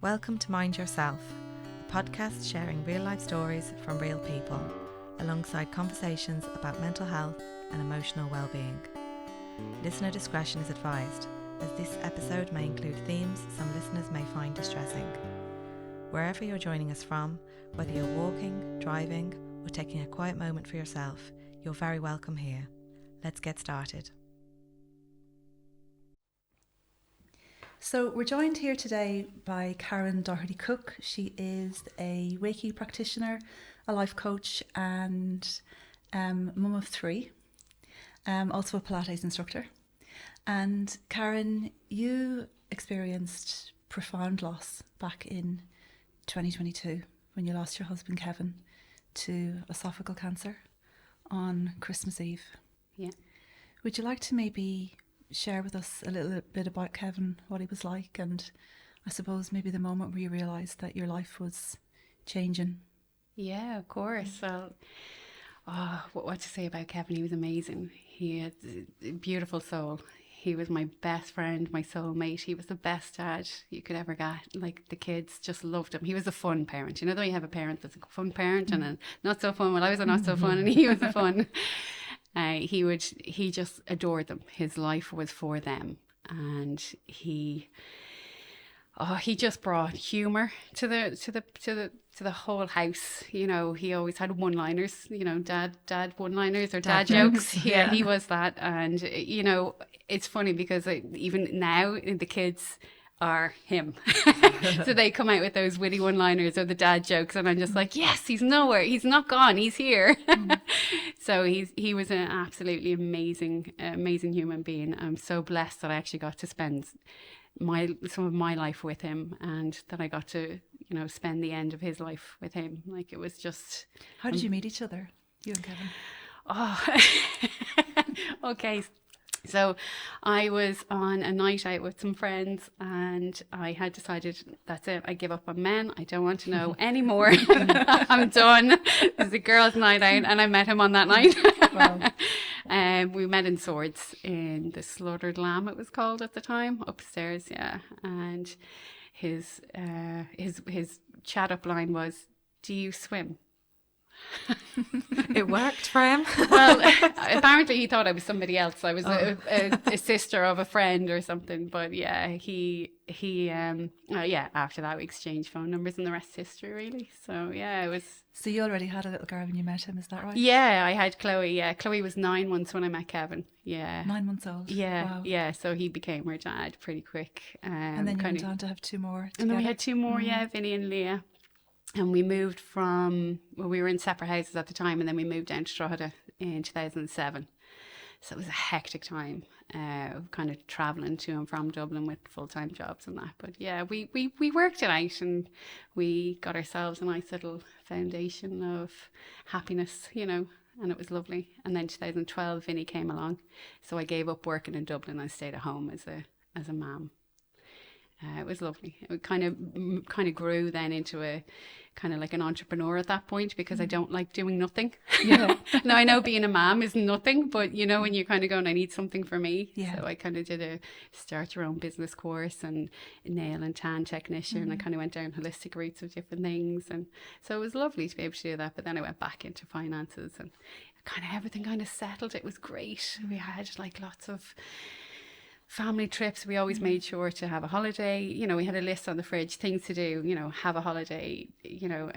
Welcome to Mind Yourself, a podcast sharing real life stories from real people, alongside conversations about mental health and emotional well-being. Listener discretion is advised, as this episode may include themes some listeners may find distressing. Wherever you're joining us from, whether you're walking, driving, or taking a quiet moment for yourself, you're very welcome here. Let's get started. So we're joined here today by Karen Doherty-Cooke. She is a Reiki practitioner, a life coach and mum of three, also a Pilates instructor. And Karen, you experienced profound loss back in 2022 when you lost your husband Kevin to esophageal cancer on Christmas Eve. Yeah. Would you like to maybe share with us a little bit about Kevin, what he was like, and I suppose maybe the moment where you realised that your life was changing? Yeah, of course. Well, what to say about Kevin? He was amazing. He had a beautiful soul. He was my best friend, my soulmate. He was the best dad you could ever get. Like, the kids just loved him. He was a fun parent. You know, though you have a parent that's a fun parent and a not so fun. Well, I was a not so fun and he was a fun. He just adored them. His life was for them, and he just brought humour to the whole house. You know, he always had one-liners. You know, dad one-liners or dad jokes. Yeah, he was that. And you know, it's funny because even now the kids are him. So they come out with those witty one-liners or the dad jokes, and I'm just like, yes, he's nowhere, he's not gone, he's here. So he was an absolutely amazing human being. I'm so blessed that I actually got to spend some of my life with him, and that I got to, you know, spend the end of his life with him. Like, it was just... How did you meet each other, you and Kevin? Okay. So I was on a night out with some friends, and I had decided, that's it, I give up on men. I don't want to know anymore. I'm done. It's a girls' night out, and I met him on that night. Wow. We met in Swords, in the Slaughtered Lamb, it was called at the time, upstairs, yeah. And his chat up line was, "Do you swim?" It worked for him. Well, apparently he thought I was somebody else. I was a sister of a friend or something. But yeah, after that we exchanged phone numbers, and the rest is history, really. So yeah, it was... So you already had a little girl when you met him, is that right? Yeah, I had Chloe. Yeah, Chloe was 9 months when I met Kevin. Yeah. 9 months old. Yeah, wow. Yeah. So he became her dad pretty quick. And then you went on to have 2 more together. And then we had 2 more, yeah, Vinny and Leah. And we moved we were in separate houses at the time, and then we moved down to Drogheda in 2007. So it was a hectic time, kind of travelling to and from Dublin with full-time jobs and that. But yeah, we worked it out, and we got ourselves a nice little foundation of happiness, you know, and it was lovely. And then 2012, Vinny came along. So I gave up working in Dublin and stayed at home as a mum. It was lovely. It kind of grew then into a kind of like an entrepreneur at that point, because I don't like doing nothing. Yeah. Now I know being a mom is nothing, but you know, when you're kind of going, I need something for me. Yeah. So I kind of did a start your own business course and a nail and tan technician. And I kind of went down holistic routes of different things, and so it was lovely to be able to do that. But then I went back into finances, and kind of everything kind of settled. It was great. We had like lots of family trips. We always made sure to have a holiday. You know, we had a list on the fridge, things to do, you know, have a holiday, you know,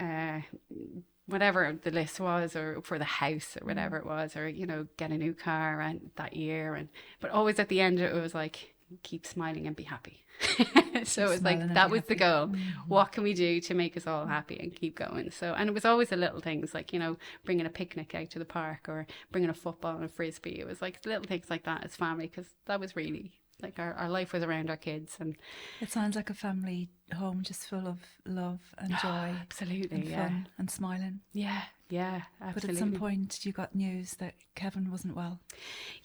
whatever the list was, or for the house or whatever it was, or, you know, get a new car and that year. But always at the end, it was like, keep smiling and be happy. So it was like, that was the goal. What can we do to make us all happy and keep going? So, and it was always the little things, like, you know, bringing a picnic out to the park, or bringing a football and a frisbee. It was like little things like that as family, because that was really like our life was around our kids. And it sounds like a family home just full of love and joy. Absolutely. And fun and smiling. Yeah, absolutely. But at some point you got news that Kevin wasn't well.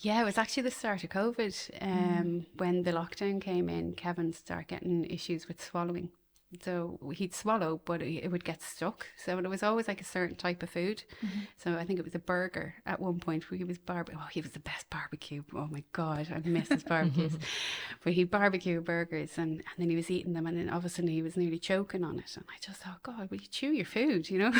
Yeah, it was actually the start of COVID. When the lockdown came in, Kevin started getting issues with swallowing. So he'd swallow, but it would get stuck. So it was always like a certain type of food. So I think it was a burger at one point where he was he was the best barbecue. Oh my God, I miss his barbecues. But he'd barbecue burgers and then he was eating them and then all of a sudden he was nearly choking on it. And I just thought, God, will you chew your food, you know?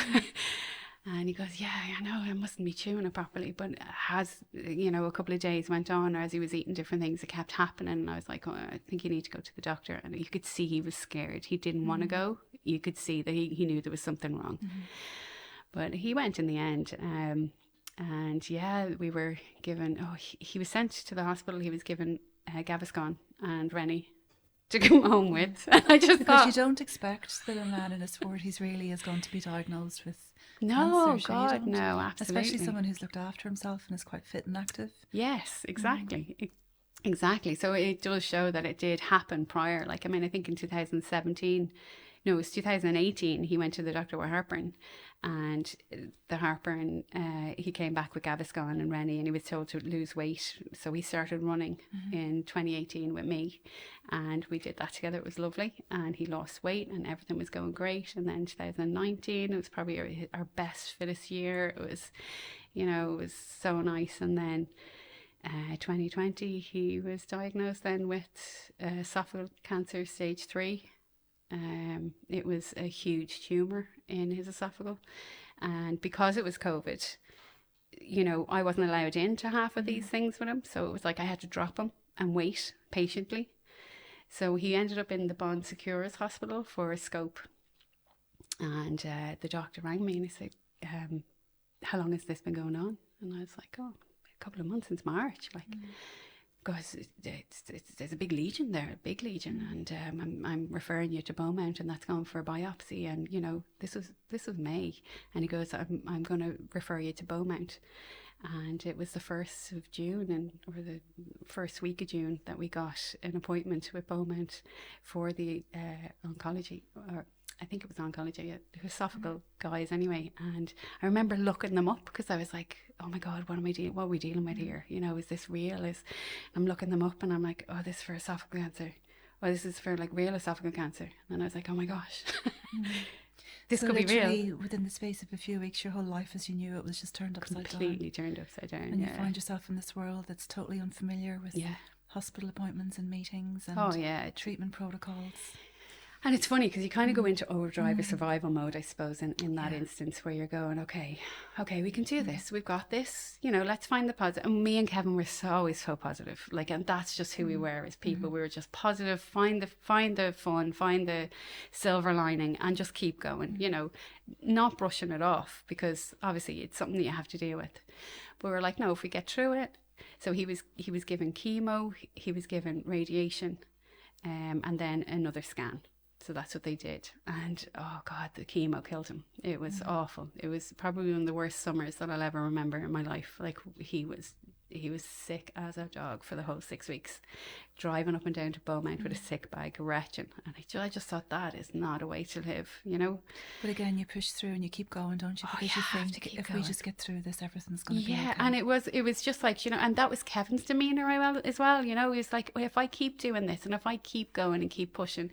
And he goes, yeah, I know, I mustn't be chewing it properly. But as, you know, a couple of days went on, or as he was eating different things, it kept happening. And I was like, oh, I think you need to go to the doctor. And you could see he was scared. He didn't want to go. You could see that he knew there was something wrong. But he went in the end. And yeah, we were given, he was sent to the hospital. He was given Gaviscon and Rennie to come home with. And I just Because thought, you don't expect that a man in his 40s really is going to be diagnosed with no, cancer. God, You don't. no, absolutely. Especially someone who's looked after himself and is quite fit and active. Yes, exactly. Exactly. So it does show that it did happen prior. Like, I mean, I think in 2017, no, it was 2018, he went to the doctor with heartburn. And the heartburn, he came back with Gaviscon and Rennie and he was told to lose weight. So he started running in 2018 with me. And we did that together. It was lovely. And he lost weight and everything was going great. And then 2019, it was probably our best, fittest year. It was, you know, it was so nice. And then 2020, he was diagnosed then with esophageal cancer stage 3. It was a huge tumour in his esophageal, and because it was COVID, you know, I wasn't allowed into half of these things with him, so it was like I had to drop him and wait patiently. So he ended up in the Bon Secours Hospital for a scope, and the doctor rang me and he said, how long has this been going on? And I was like, a couple of months, since March, like. Because there's a big lesion there, and I'm referring you to Beaumont, and that's going for a biopsy, and you know this was May, and he goes, I'm going to refer you to Beaumont, and it was the 1st of June or the first week of June that we got an appointment with Beaumont for the oncology, or I think it was oncology, the esophageal guys anyway. And I remember looking them up because I was like, oh my God, what are we dealing with here? You know, is this real? I'm looking them up and I'm like, oh, this is for esophageal cancer. Oh, this is for like real esophageal cancer. And I was like, oh my gosh, this so could be real. Within the space of a few weeks, your whole life as you knew it was just turned upside down. Completely turned upside down. And you find yourself in this world that's totally unfamiliar with hospital appointments and meetings and treatment protocols. And it's funny because you kind of go into overdrive or survival mode, I suppose, in that instance where you're going, okay, we can do this. We've got this. You know, let's find the positive. And me and Kevin were always so positive. Like, and that's just who we were as people. We were just positive. Find the fun, find the silver lining, and just keep going. You know, not brushing it off because obviously it's something that you have to deal with. But we were like, no, if we get through it. So he was given chemo, he was given radiation, and then another scan. So that's what they did. And oh God, the chemo killed him. It was awful. It was probably one of the worst summers that I'll ever remember in my life. Like he was sick as a dog for the whole 6 weeks, driving up and down to Beaumont with a sick bag, retching. And I just thought that is not a way to live, you know. But again, you push through and you keep going, don't you? Because you think if we just get through this, everything's going to be okay. Yeah, and it was just like, you know, and that was Kevin's demeanour as well, you know. He was like, well, if I keep doing this and if I keep going and keep pushing,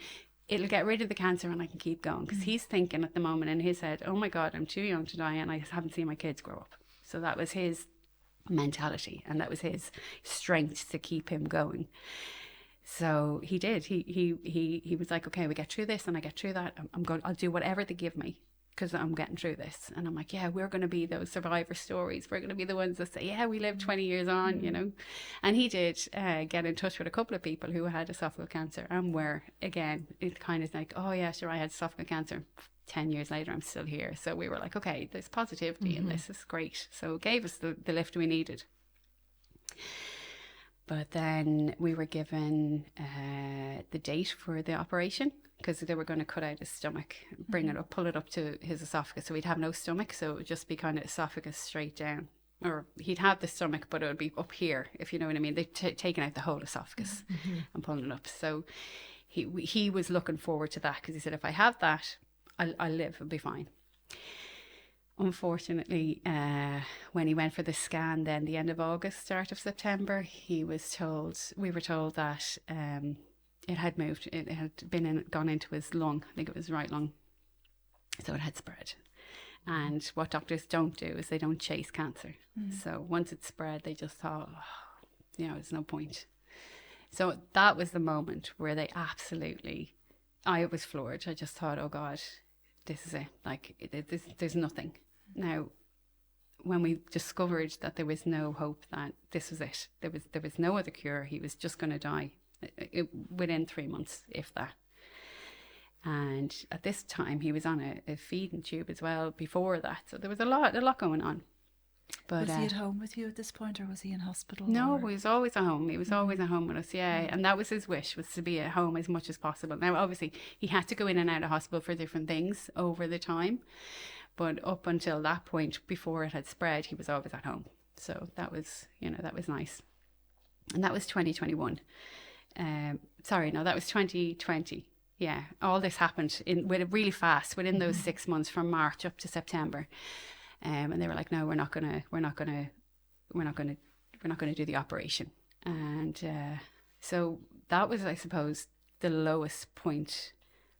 it'll get rid of the cancer and I can keep going. Because he's thinking at the moment in his head, oh my God, I'm too young to die and I haven't seen my kids grow up. So that was his mentality and that was his strength to keep him going. So he did. He was like, okay, we get through this and I get through that. I'll do whatever they give me because I'm getting through this. And I'm like, yeah, we're going to be those survivor stories. We're going to be the ones that say, yeah, we lived 20 years on, you know. And he did get in touch with a couple of people who had esophageal cancer and were, again, it kind of like, oh yeah, sure, I had esophageal cancer. 10 years later, I'm still here. So we were like, okay, there's positivity in this. Is great. So it gave us the lift we needed. But then we were given the date for the operation because they were going to cut out his stomach, bring it up, pull it up to his esophagus. So he'd have no stomach. So it would just be kind of esophagus straight down. Or he'd have the stomach, but it would be up here, if you know what I mean. They'd taken out the whole esophagus and pulling it up. So he was looking forward to that because he said, if I have that, I'll live, I'll be fine. Unfortunately, when he went for the scan then the end of August, start of September, we were told that it had moved. It had gone into his lung. I think it was right lung. So it had spread. And what doctors don't do is they don't chase cancer. So once it's spread, they just thought, oh, there's no point. So that was the moment where they absolutely, I was floored. I just thought, oh God, this is it. Like, there's nothing. Now, when we discovered that there was no hope, that this was it, there was no other cure, he was just going to die within 3 months, if that. And at this time, he was on a feeding tube as well before that. So there was a lot going on. But, was he at home with you at this point, or was he in hospital? No, he was always at home. He was always at home with us, And that was his wish, was to be at home as much as possible. Now, obviously, he had to go in and out of hospital for different things over the time. But up until that point, before it had spread, he was always at home. So that was, that was nice. And that was 2021. Sorry, no, that was 2020. Yeah, all this happened really fast within those 6 months, from March up to September. And they were like, no, we're not gonna do the operation. And so that was, I suppose, the lowest point,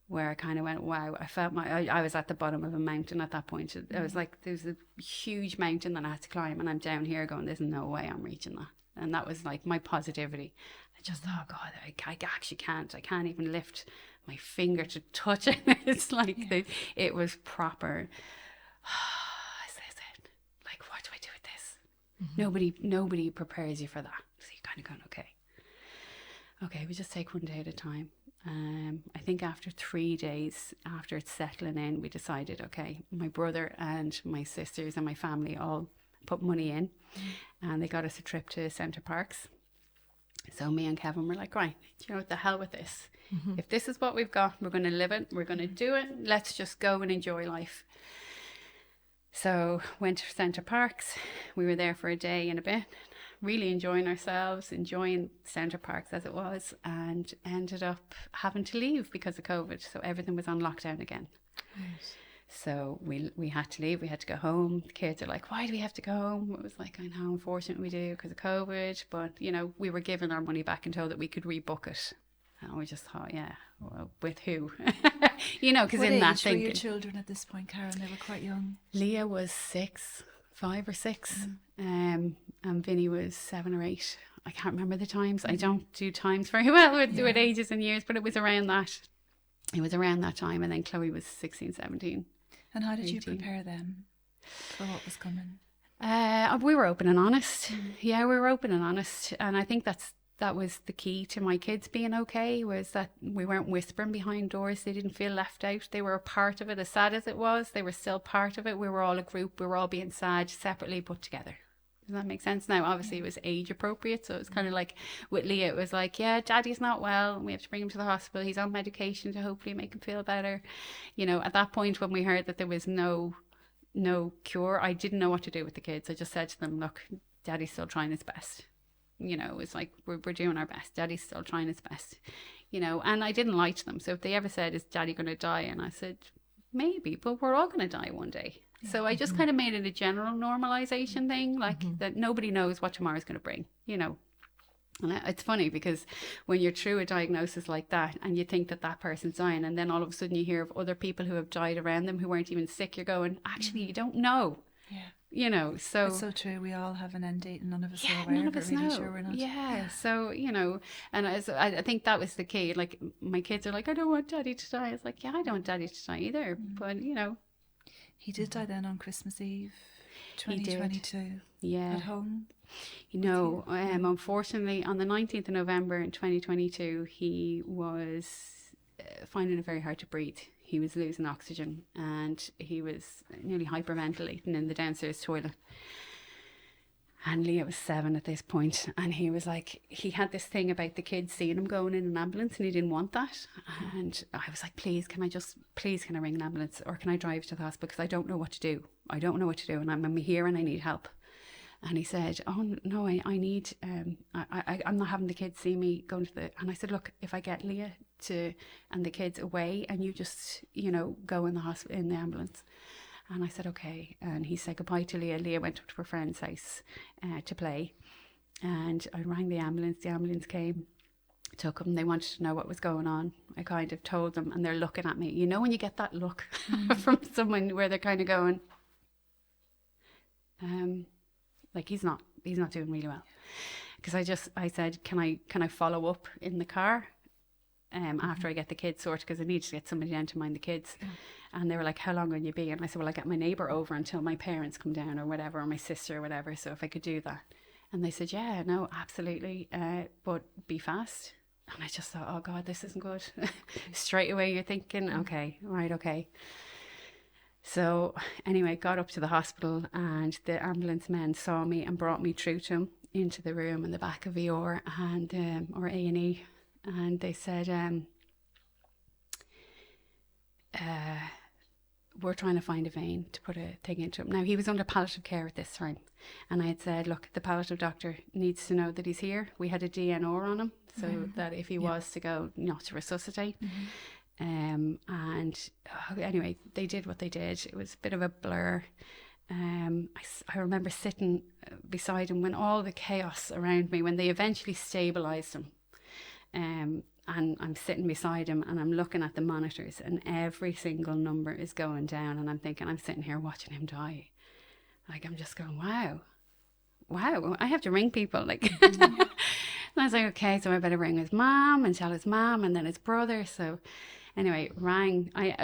where I kind of went, wow, I felt I was at the bottom of a mountain at that point. I was like, there's a huge mountain that I had to climb, and I'm down here going, there's no way I'm reaching that. And that was like my positivity. I just thought, oh God, I actually can't. I can't even lift my finger to touch it. It's like it was proper. Like, what do I do with this? Nobody prepares you for that. So you're kind of going, okay, we just take one day at a time. I think after 3 days, after it's settling in, we decided, okay, my brother and my sisters and my family all put money in, and they got us a trip to Centre Parks. So me and Kevin were like, right, what the hell with this? If this is what we've got, we're going to live it. We're going to do it. Let's just go and enjoy life. So went to Centre Parks. We were there for a day and a bit, really enjoying ourselves, enjoying Centre Parks as it was, and ended up having to leave because of COVID. So everything was on lockdown again. Right. So we had to leave. We had to go home. The kids are like, why do we have to go home? It was like, I know, unfortunately we do because of COVID. But, we were given our money back and told that we could rebook it. And we just thought, well, with who? Because in that thing. What age were your children at this point, Karen? They were quite young. Leah was 5 or 6. And Vinny was 7 or 8. I can't remember the times. I don't do times very well with ages and years, but it was around that. It was around that time. And then Chloe was 16, 17. And how did 18. You prepare them for what was coming? We were open and honest. Yeah, we were open and honest. And I think that was the key to my kids being okay, was that we weren't whispering behind doors. They didn't feel left out. They were a part of it. As sad as it was, they were still part of it. We were all a group. We were all being sad, separately but together. Does that make sense? Now, obviously, it was age appropriate. So it was kind of like with Leah, it was like, yeah, Daddy's not well. We have to bring him to the hospital. He's on medication to hopefully make him feel better. At that point, when we heard that there was no cure, I didn't know what to do with the kids. I just said to them, look, Daddy's still trying his best. It's like, we're doing our best. Daddy's still trying his best, and I didn't lie to them. So if they ever said, is Daddy going to die? And I said, maybe, but we're all going to die one day. So I just kind of made it a general normalization thing, like that nobody knows what tomorrow's going to bring, And it's funny because when you're through a diagnosis like that and you think that person's dying, and then all of a sudden you hear of other people who have died around them who weren't even sick, you're going, actually, you don't know. Yeah. So it's so true. We all have an end date and none of us are aware of it. Really sure we're not. Yeah. So, and I think that was the key. Like, my kids are like, I don't want Daddy to die. It's like, yeah, I don't want Daddy to die either. But, He did die then on Christmas Eve, 2022. Yeah. At home. Unfortunately, on the 19th of November in 2022, he was finding it very hard to breathe. He was losing oxygen and he was nearly hyperventilating in the downstairs toilet. And Leah was 7 at this point, and he was like, he had this thing about the kids seeing him going in an ambulance, and he didn't want that. And I was like, please can I ring an ambulance, or can I drive to the hospital, because I don't know what to do. And I'm here and I need help. And he said, oh no, I need, I'm not having the kids see me going to the, and I said, look, if I get Leah and the kids away, and you just, go in the hospital, in the ambulance. And I said, okay. And he said goodbye to Leah. Leah went up to her friend's house to play. And I rang the ambulance. The ambulance came. took them. They wanted to know what was going on. I kind of told them, and they're looking at me. You know when you get that look from someone where they're kind of going, like he's not doing really well. Because I said, can I follow up in the car after I get the kids sorted, because I need to get somebody down to mind the kids. And they were like, how long will you be? And I said, well, I get my neighbour over until my parents come down or whatever, or my sister or whatever, so if I could do that. And they said, yeah, no, absolutely, but be fast. And I just thought, oh God, this isn't good. Straight away you're thinking, okay, right, okay. So anyway, got up to the hospital, and the ambulance men saw me and brought me through to him into the room in the back of ER and or A&E, and they said, we're trying to find a vein to put a thing into him. Now, he was under palliative care at this time, and I had said, look, the palliative doctor needs to know that he's here. We had a DNR on him, so that if he was to go, not to resuscitate. And anyway, they did what they did. It was a bit of a blur. I remember sitting beside him when all the chaos around me, when they eventually stabilised him, and I'm sitting beside him and I'm looking at the monitors, and every single number is going down, and I'm thinking, I'm sitting here watching him die. Like, I'm just going, wow, I have to ring people. Like, and I was like, okay, so I better ring his mom and tell his mom and then his brother. So anyway,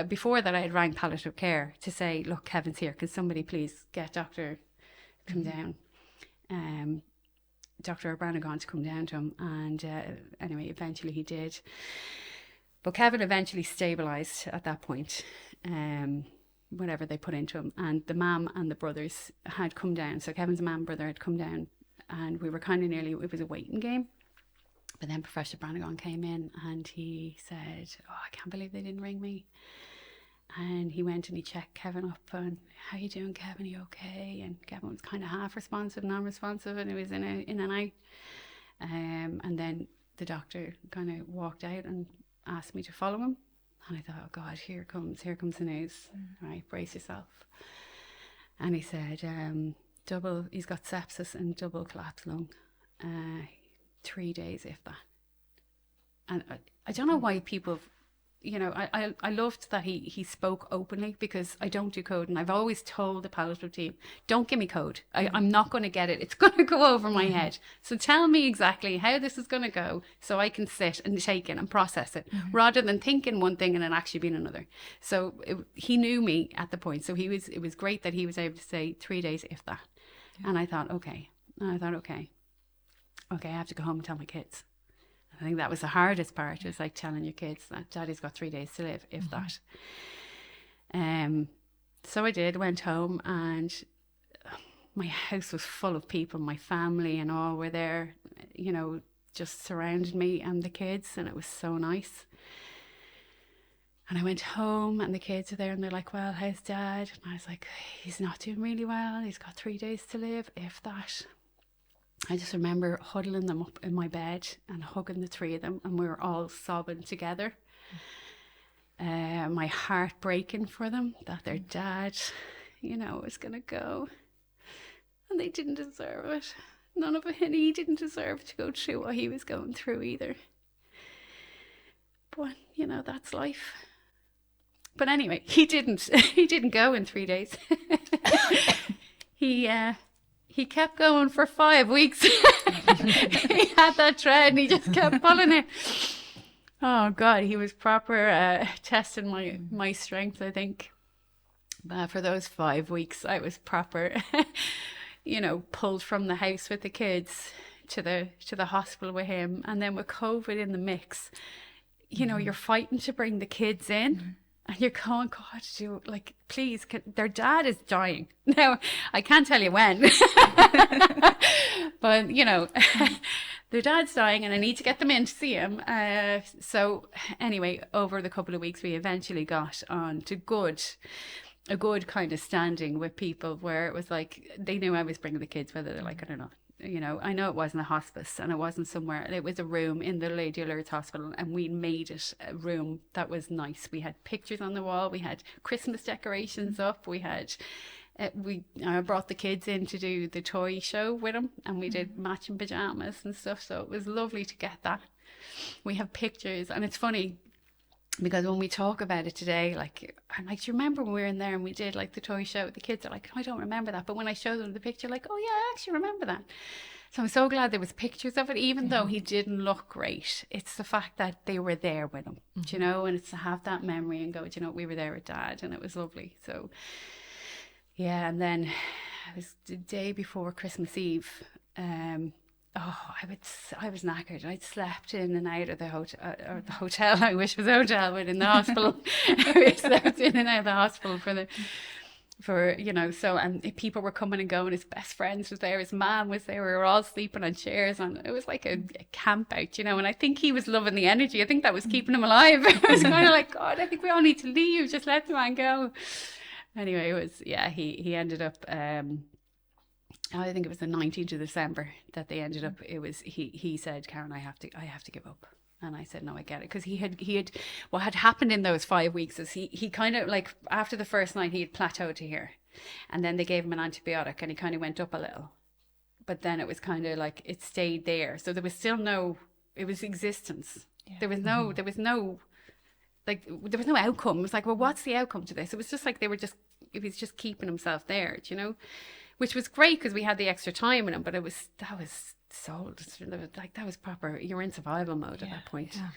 before that I had rang palliative care to say, look, Kevin's here, can somebody please get Dr. come down, Dr. O'Brien to come down to him. And anyway, eventually he did, but Kevin eventually stabilised at that point, whatever they put into him, and the mum and the brothers had come down. So Kevin's mum and brother had come down, and we were kind of nearly, it was a waiting game. But then Professor Brannigan came in and he said, oh, I can't believe they didn't ring me. And he went and he checked Kevin up, and how you doing, Kevin? Are you okay? And Kevin was kind of half responsive, non-responsive, and he was in and out. And then the doctor kind of walked out and asked me to follow him. And I thought, oh God, here comes the news. Right, brace yourself. And he said, he's got sepsis and double collapsed lung. 3 days, if that. And I don't know why people, I loved that he spoke openly, because I don't do code, and I've always told the palliative team, don't give me code. I'm not going to get it. It's going to go over my head. So tell me exactly how this is going to go, so I can sit and take it and process it, rather than thinking one thing and it actually being another. So he knew me at the point. So it was great that he was able to say 3 days, if that. And I thought, okay, I have to go home and tell my kids. I think that was the hardest part, is like telling your kids that Daddy's got 3 days to live, if that. So I did, went home, and my house was full of people. My family and all were there, just surrounded me and the kids, and it was so nice. And I went home, and the kids are there, and they're like, well, how's Dad? And I was like, he's not doing really well. He's got 3 days to live, if that. I just remember huddling them up in my bed and hugging the three of them, and we were all sobbing together. My heart breaking for them, that their dad, was going to go. And they didn't deserve it. None of it. And he didn't deserve to go through what he was going through either. But, that's life. But anyway, he didn't go in 3 days. He kept going for 5 weeks. He had that thread and he just kept pulling it. Oh God, he was proper testing my strength, I think. For those 5 weeks, I was proper, pulled from the house with the kids to the hospital with him. And then with COVID in the mix, you're fighting to bring the kids in. And you're going, God, please, their dad is dying. Now, I can't tell you when, but, their dad's dying and I need to get them in to see him. So anyway, over the couple of weeks, we eventually got on to a good kind of standing with people, where it was like, they knew I was bringing the kids, whether they like it or not. I know it wasn't a hospice and it wasn't somewhere. It was a room in the Lady of Lourdes Hospital, and we made it a room that was nice. We had pictures on the wall. We had Christmas decorations up. We had, I brought the kids in to do the toy show with them, and we did matching pajamas and stuff. So it was lovely to get that. we have pictures, and it's funny because when we talk about it today, like, I'm like, do you remember when we were in there and we did like the toy show? The kids are like, I don't remember that. But when I show them the picture, like, oh yeah, I actually remember that. So I'm so glad there was pictures of it, even though he didn't look great. It's the fact that they were there with him, do you know, and it's to have that memory and go, do you know, we were there with Dad, and it was lovely. So yeah, and then it was the day before Christmas Eve. I was knackered. I'd slept in and out of the hotel, or the hotel. I wish it was a hotel, but in the hospital. I slept in and out of the hospital so, and people were coming and going. His best friends was there, his mom was there. We were all sleeping on chairs, and it was like a camp out, and I think he was loving the energy. I think that was keeping him alive. I was kind of like, God, I think we all need to leave. Just let the man go. Anyway, it was, he ended up, I think it was the 19th of December that they ended up. It was, he said, Karen, I have to give up. And I said, no, I get it. Because he had, what had happened in those 5 weeks is he kind of, like, after the first night, he had plateaued to here. And then they gave him an antibiotic and he kind of went up a little. But then it was kind of like, it stayed there. So there was still it was existence. Yeah. There was no outcome. It was like, well, what's the outcome to this? It was just like he was just keeping himself there, which was great because we had the extra time with him, but that was soul. Like, that was proper, you're in survival mode at that point. Yeah.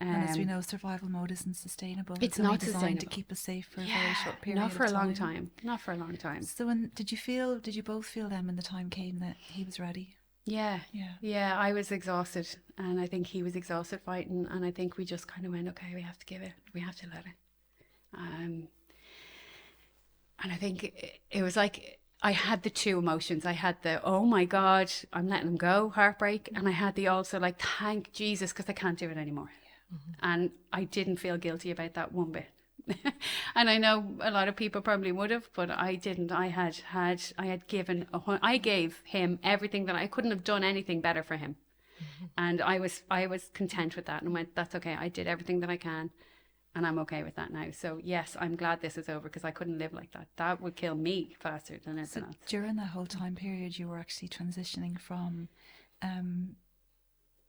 And as we know, survival mode isn't sustainable. It's only not designed sustainable to keep us safe for a very short period. Not for a long time. Not for a long time. So did you both feel then when the time came that he was ready? Yeah. I was exhausted, and I think he was exhausted fighting, and I think we just kind of went, okay, we have to give it. We have to let it. And I think it was like, I had the two emotions. I had the, oh my God, I'm letting him go, heartbreak. And I had the also, like, thank Jesus, because I can't do it anymore. And I didn't feel guilty about that one bit. And I know a lot of people probably would have, but I didn't. I gave him everything that I couldn't have done anything better for him. And I was content with that and went, that's okay. I did everything that I can. And I'm okay with that now. So yes, I'm glad this is over, because I couldn't live like that. That would kill me faster than anything else. During that whole time period, you were actually transitioning from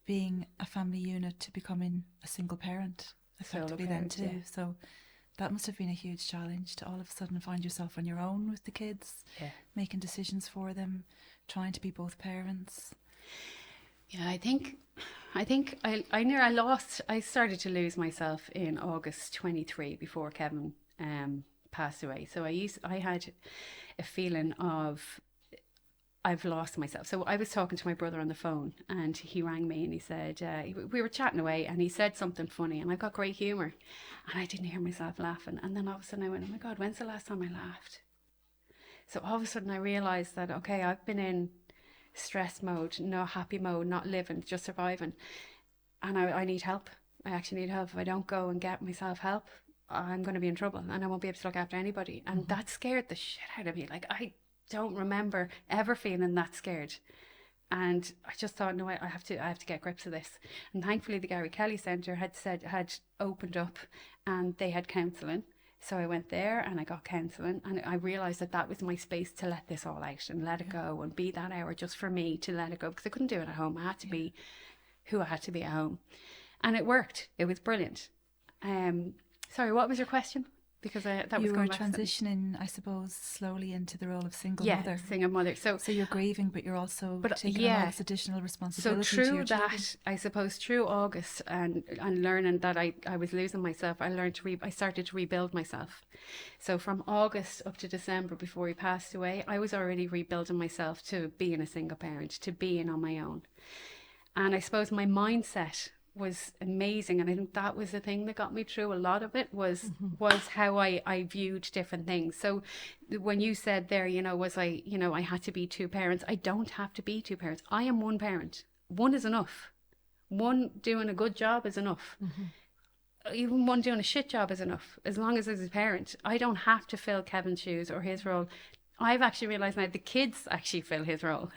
being a family unit to becoming a single parent, effectively then too. Yeah. So that must have been a huge challenge to all of a sudden find yourself on your own with the kids, making decisions for them, trying to be both parents. Yeah, I think I started to lose myself in August 23 before Kevin passed away. So I had a feeling of, I've lost myself. So I was talking to my brother on the phone, and he rang me and he said, we were chatting away, and he said something funny, and I've got great humour, and I didn't hear myself laughing. And then all of a sudden I went, oh my God, when's the last time I laughed? So all of a sudden I realised that, okay, I've been in stress mode, no happy mode, not living, just surviving. And I need help. I actually need help. If I don't go and get myself help, I'm going to be in trouble, and I won't be able to look after anybody. And that scared the shit out of me. Like, I don't remember ever feeling that scared. And I just thought, no, I have to get grips of this. And thankfully the Gary Kelly Centre had opened up, and they had counselling. So I went there and I got counselling, and I realised that was my space to let this all out and let it go, and be that hour just for me to let it go, because I couldn't do it at home. I had to be who I had to be at home. And it worked. It was brilliant. Sorry, what was your question? Because you were transitioning, I suppose, slowly into the role of single mother. Yeah, single mother. So you're grieving, but you're also taking on all this additional responsibility. So through that, children. I suppose, through August and learning that I was losing myself, I started to rebuild myself. So from August up to December, before he passed away, I was already rebuilding myself to being a single parent, to being on my own. And I suppose my mindset was amazing, and I think that was the thing that got me through a lot of it, was how I viewed different things. So when you said there, I had to be two parents, I don't have to be two parents. I am one parent. One is enough. One doing a good job is enough. Even one doing a shit job is enough, as long as there's a parent. I don't have to fill Kevin's shoes or his role. I've actually realised now the kids actually fill his role.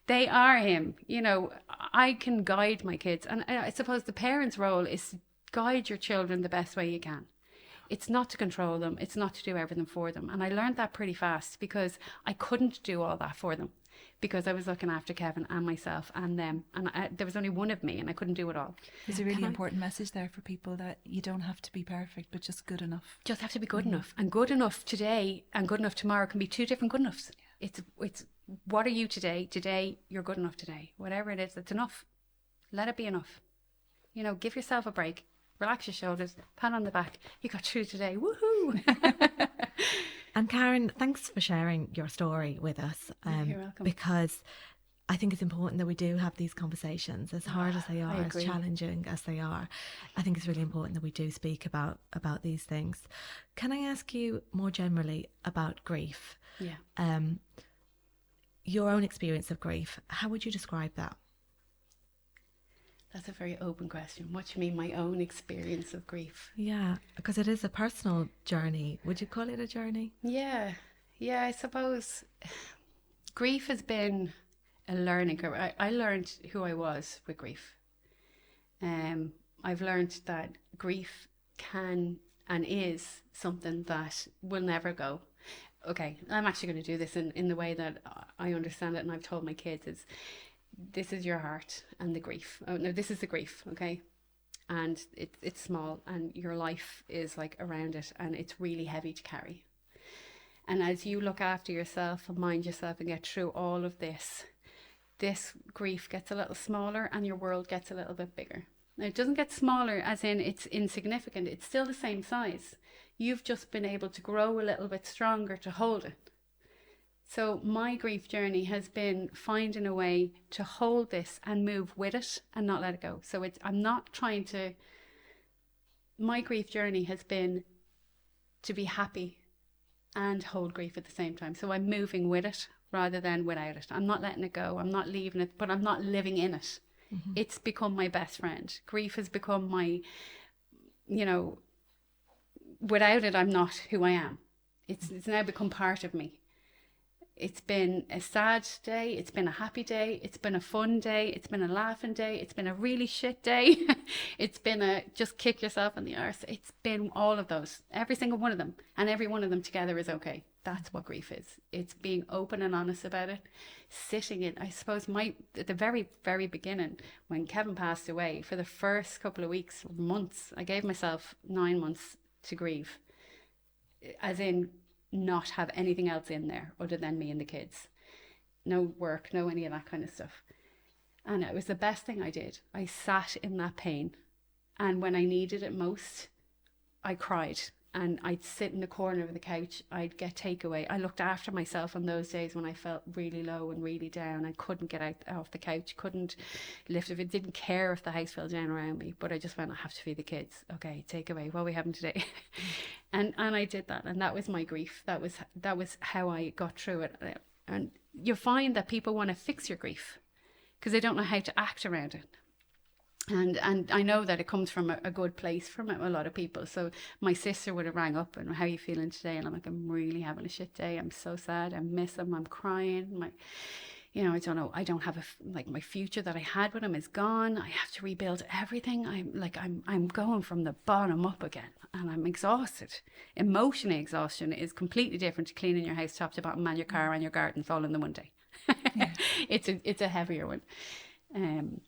They are him. I can guide my kids. And I suppose the parent's role is to guide your children the best way you can. It's not to control them. It's not to do everything for them. And I learned that pretty fast, because I couldn't do all that for them. because I was looking after Kevin and myself and them, and there was only one of me and I couldn't do it all. There's a really important message there for people, that you don't have to be perfect, but just good enough. Just have to be good enough, and good enough today and good enough tomorrow can be two different good enoughs. It's what are you today? Today you're good enough today. Whatever it is, it's enough. Let it be enough. You know, give yourself a break. Relax your shoulders, pat on the back. You got through today. Woohoo! And Karen, thanks for sharing your story with us. You're welcome. Because I think it's important that we do have these conversations, as hard as they are, as challenging as they are. I think it's really important that we do speak about these things. Can I ask you more generally about grief? Yeah. Your own experience of grief, how would you describe that? That's a very open question. What do you mean, my own experience of grief? Yeah, because it is a personal journey. Would you call it a journey? Yeah, I suppose grief has been a learning curve. I learned who I was with grief. I've learned that grief can and is something that will never go. Okay, I'm actually going to do this in the way that I understand it, and I've told my kids is, this is your heart and the grief. Oh no, this is the grief, okay? And it's small, and your life is like around it, and it's really heavy to carry. And as you look after yourself and mind yourself and get through all of this grief gets a little smaller and your world gets a little bit bigger. Now, it doesn't get smaller as in it's insignificant. It's still the same size. You've just been able to grow a little bit stronger to hold it. So my grief journey has been finding a way to hold this and move with it and not let it go. So I'm not trying to, my grief journey has been to be happy and hold grief at the same time. So I'm moving with it rather than without it. I'm not letting it go. I'm not leaving it, but I'm not living in it. Mm-hmm. It's become my best friend. Grief has become my, without it, I'm not who I am. It's now become part of me. It's been a sad day, it's been a happy day, it's been a fun day, it's been a laughing day, it's been a really shit day, it's been a just kick yourself in the arse. It's been all of those, every single one of them, and every one of them together is okay. That's what grief is. It's being open and honest about it, sitting in, I suppose at the very, very beginning, when Kevin passed away, for the first couple of weeks, months, I gave myself 9 months to grieve, as in not have anything else in there other than me and the kids. No work, no any of that kind of stuff. And it was the best thing I did. I sat in that pain, and when I needed it most, I cried, and I'd sit in the corner of the couch. I'd get takeaway. I looked after myself on those days when I felt really low and really down. I couldn't get out off the couch, couldn't lift it. Didn't care if the house fell down around me, but I just went, I have to feed the kids. Okay, takeaway. What are we having today? And I did that, and that was my grief. That was how I got through it. And you find that people want to fix your grief because they don't know how to act around it. And I know that it comes from a good place from a lot of people. So my sister would have rang up and, how are you feeling today? And I'm like, I'm really having a shit day. I'm so sad. I miss him. I'm crying. I don't know. I don't have my future that I had with him is gone. I have to rebuild everything. I'm going from the bottom up again, and I'm exhausted. Emotionally, exhaustion is completely different to cleaning your house top to bottom and your car and your gardens all in the one day. Yeah. It's a heavier one. And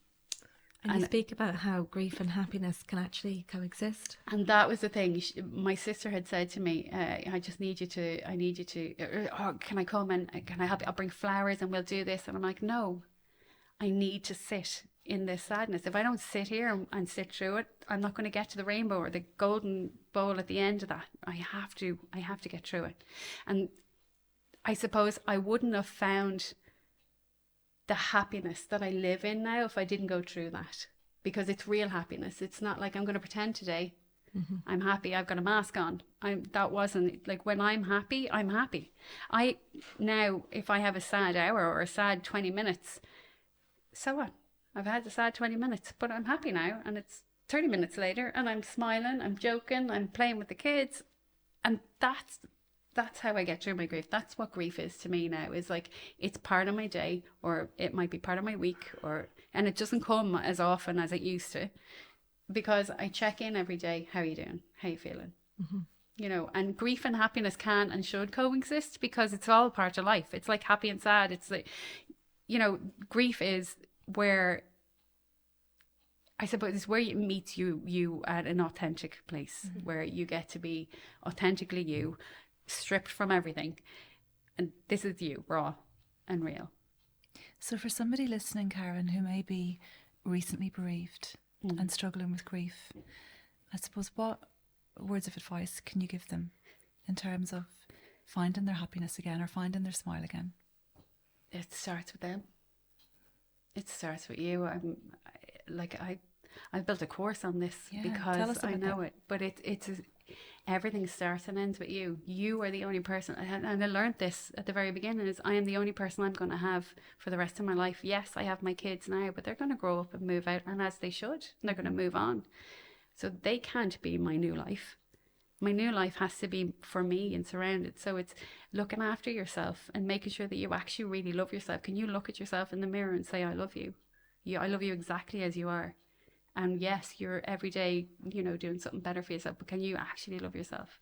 you speak about how grief and happiness can actually coexist. And that was the thing. My sister had said to me, I need you to, can I come and can I help you? I'll bring flowers and we'll do this. And I'm like, no, I need to sit in this sadness. If I don't sit here and sit through it, I'm not going to get to the rainbow or the golden bowl at the end of that. I have to get through it. And I suppose I wouldn't have found the happiness that I live in now if I didn't go through that, because it's real happiness. It's not like I'm going to pretend today. Mm-hmm. I'm happy, I've got a mask on. That wasn't like, when I'm happy, I'm happy. Now, if I have a sad hour or a sad 20 minutes, so what? I've had a sad 20 minutes, but I'm happy now, and it's 30 minutes later and I'm smiling, I'm joking, I'm playing with the kids, and that's how I get through my grief. That's what grief is to me now, is like, it's part of my day, or it might be part of my week, and it doesn't come as often as it used to, because I check in every day. How are you doing? How are you feeling? Mm-hmm. you know, and grief and happiness can and should coexist because it's all part of life. It's like happy and sad. It's like, you know, grief is where, I suppose, it's where it meets you at an authentic place, where you get to be authentically you, stripped from everything. And this is you, raw and real. So for somebody listening, Karen, who may be recently bereaved and struggling with grief, I suppose, what words of advice can you give them in terms of finding their happiness again or finding their smile again? It starts with them. It starts with you. I built a course on this because I know it. But everything starts and ends with you. You are the only person, and I learned this at the very beginning, is I am the only person I'm going to have for the rest of my life. Yes, I have my kids now, but they're going to grow up and move out, and as they should, and they're going to move on. So they can't be my new life. My new life has to be for me and surrounded. So it's looking after yourself and making sure that you actually really love yourself. Can you look at yourself in the mirror and say, I love you? I love you exactly as you are. And yes, you're every day, you know, doing something better for yourself, but can you actually love yourself?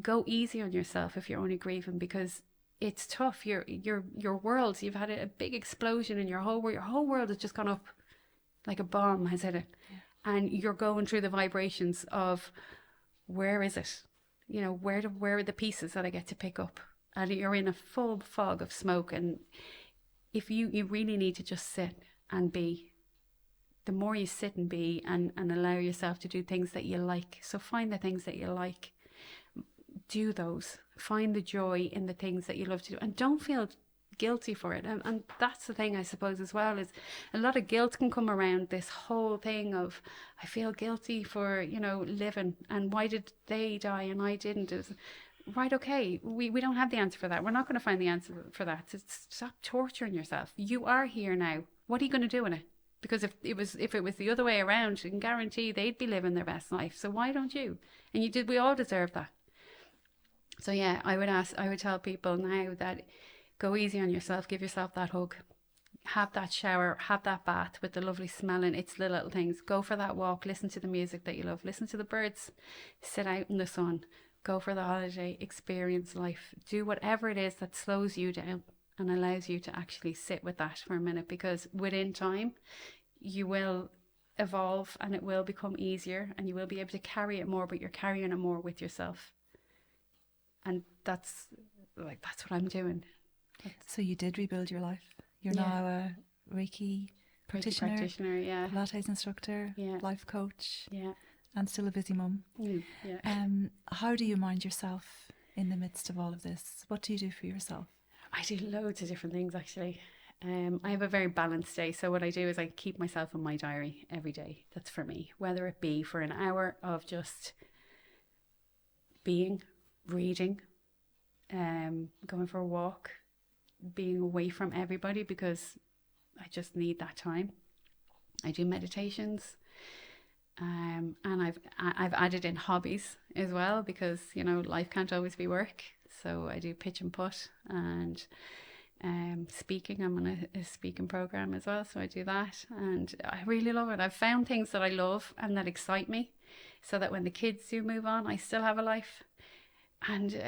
Go easy on yourself if you're only grieving, because it's tough. Your world, you've had a big explosion in your whole world has just gone up like a bomb has hit it. Yeah. And you're going through the vibrations of, where is it? You know, where are the pieces that I get to pick up? And you're in a full fog of smoke. And if you really need to just sit and be. The more you sit and be and allow yourself to do things that you like. So find the things that you like. Do those. Find the joy in the things that you love to do. And don't feel guilty for it. And that's the thing, I suppose, as well, is a lot of guilt can come around this whole thing of, I feel guilty for, you know, living. And why did they die and I didn't? Right, okay, we don't have the answer for that. We're not going to find the answer for that. So stop torturing yourself. You are here now. What are you going to do in it? Because if it was the other way around, I can guarantee they'd be living their best life. So why don't you? And we all deserve that. So yeah, I would tell people now that go easy on yourself, give yourself that hug, have that shower, have that bath with the lovely smelling. It's the little things. Go for that walk, listen to the music that you love, listen to the birds, sit out in the sun, go for the holiday, experience life, do whatever it is that slows you down and allows you to actually sit with that for a minute, because within time you will evolve and it will become easier and you will be able to carry it more, but you're carrying it more with yourself. And that's what I'm doing. So you did rebuild your life. You're now a Reiki practitioner, yeah. Pilates instructor, yeah. life coach, yeah, and still a busy mum. Yeah. How do you mind yourself in the midst of all of this? What do you do for yourself? I do loads of different things, actually. I have a very balanced day. So what I do is I keep myself in my diary every day. That's for me. Whether it be for an hour of just being, reading, going for a walk, being away from everybody, because I just need that time. I do meditations. And I've added in hobbies as well, because, you know, life can't always be work. So I do pitch and putt and speaking. I'm on a speaking program as well, so I do that, and I really love it. I've found things that I love and that excite me, so that when the kids do move on, I still have a life. And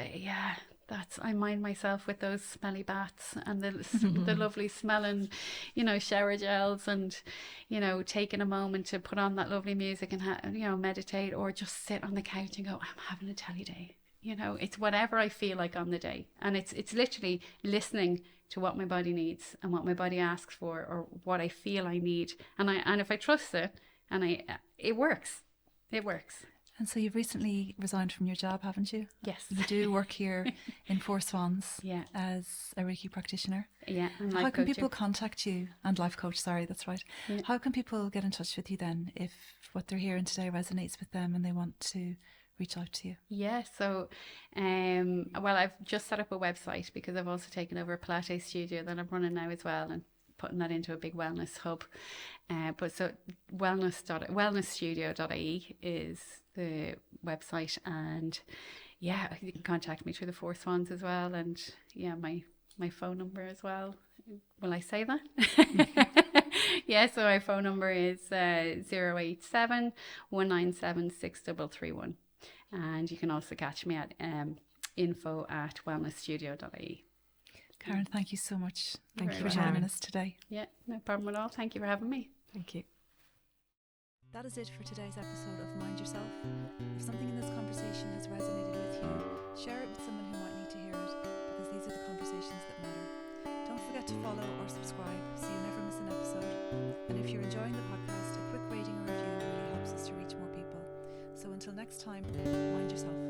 I mind myself with those smelly baths and the lovely smelling, you know, shower gels, and, you know, taking a moment to put on that lovely music and meditate, or just sit on the couch and go, I'm having a telly day. You know, it's whatever I feel like on the day, and it's literally listening to what my body needs and what my body asks for, or what I feel I need, and if I trust it, and it works. And so you've recently resigned from your job, haven't you? Yes. You do work here in Four Swans yeah. as a Reiki practitioner. Yeah. And how can people contact you? And life coach, sorry, that's right. Yeah. How can people get in touch with you then if what they're hearing today resonates with them and they want to reach out to you? Yeah, so I've just set up a website, because I've also taken over a Pilates studio that I'm running now as well, and putting that into a big wellness hub. But so wellnessstudio.ie is the website, and yeah, you can contact me through the Four Swans as well, and yeah, my phone number as well. Will I say that? Yeah, so my phone number is 087 197 6331. And you can also catch me at info@wellnessstudio.ie. Karen, thank you so much. Thank you for for joining having us today. Yeah, no problem at all. Thank you for having me. Thank you. That is it for today's episode of Mind Yourself. If something in this conversation has resonated with you, share it with someone who might need to hear it, because these are the conversations that matter. Don't forget to follow or subscribe so you never miss an episode. And if you're enjoying the podcast, a quick rating or review really helps us to reach more people. So until next time, mind yourself.